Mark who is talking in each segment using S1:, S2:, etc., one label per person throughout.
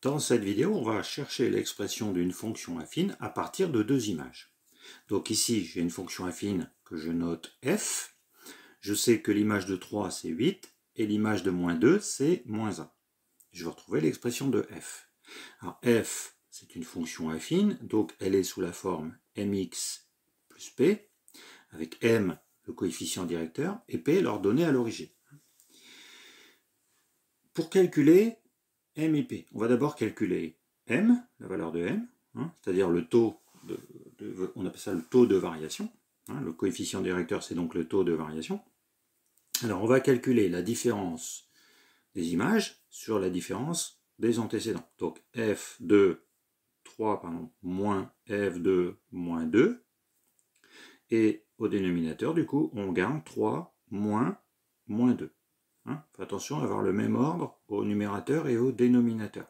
S1: Dans cette vidéo, on va chercher l'expression d'une fonction affine à partir de deux images. Donc ici, j'ai une fonction affine que je note f. Je sais que l'image de 3, c'est 8, et l'image de moins 2, c'est moins 1. Je vais retrouver l'expression de f. Alors f, c'est une fonction affine, donc elle est sous la forme mx plus p, avec m, le coefficient directeur, et p, l'ordonnée à l'origine. Pour calculer m et p, on va d'abord calculer m, la valeur de m, c'est-à-dire le taux, on appelle ça le taux de variation. Le coefficient directeur, c'est donc le taux de variation. Alors on va calculer la différence des images sur la différence des antécédents. Donc f de 3 moins f de moins 2. Et au dénominateur, du coup, on garde 3 moins 2. Faites attention à avoir le même ordre au numérateur et au dénominateur.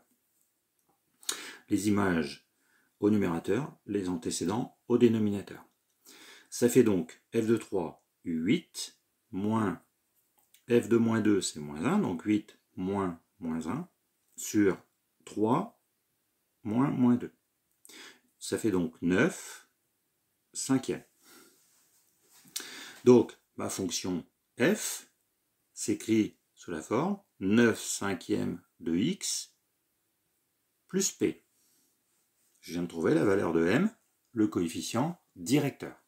S1: Les images au numérateur, les antécédents au dénominateur. Ça fait donc f de 3, 8, moins f de moins 2, c'est moins 1, donc 8 moins 1, sur 3 moins 2. Ça fait donc 9 cinquièmes. Donc, ma fonction f s'écrit sous la forme 9 cinquièmes de x plus p. Je viens de trouver la valeur de m, le coefficient directeur.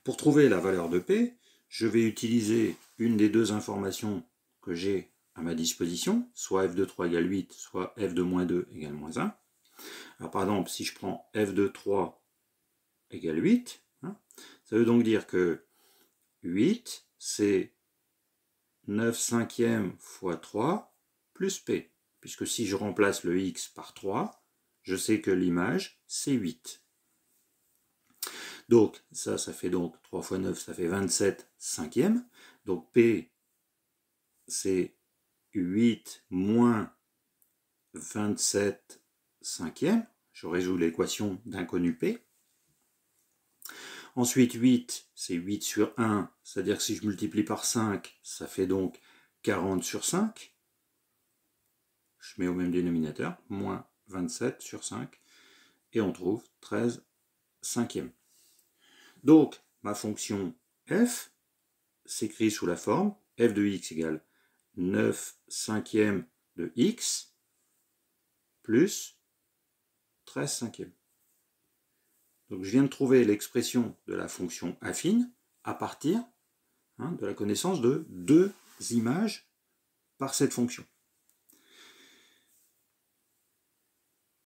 S1: Pour trouver la valeur de p, je vais utiliser une des deux informations que j'ai à ma disposition, soit f de 3 égale 8, soit f de moins 2 égale moins 1. Alors par exemple, si je prends f de 3 égale 8, ça veut donc dire que 8, c'est 9 cinquièmes fois 3 plus p. Puisque si je remplace le x par 3, je sais que l'image, c'est 8. Donc, ça fait donc 3 fois 9, ça fait 27 cinquièmes. Donc, p, c'est 8 moins 27 cinquièmes. Je résous l'équation d'inconnu p. Ensuite, 8, c'est 8 sur 1, c'est-à-dire que si je multiplie par 5, ça fait donc 40 sur 5. Je mets au même dénominateur, moins 27 sur 5, et on trouve 13 cinquièmes. Donc, ma fonction f s'écrit sous la forme f de x égale 9 cinquièmes de x plus 13 cinquièmes. Donc, je viens de trouver l'expression de la fonction affine à partir de la connaissance de deux images par cette fonction.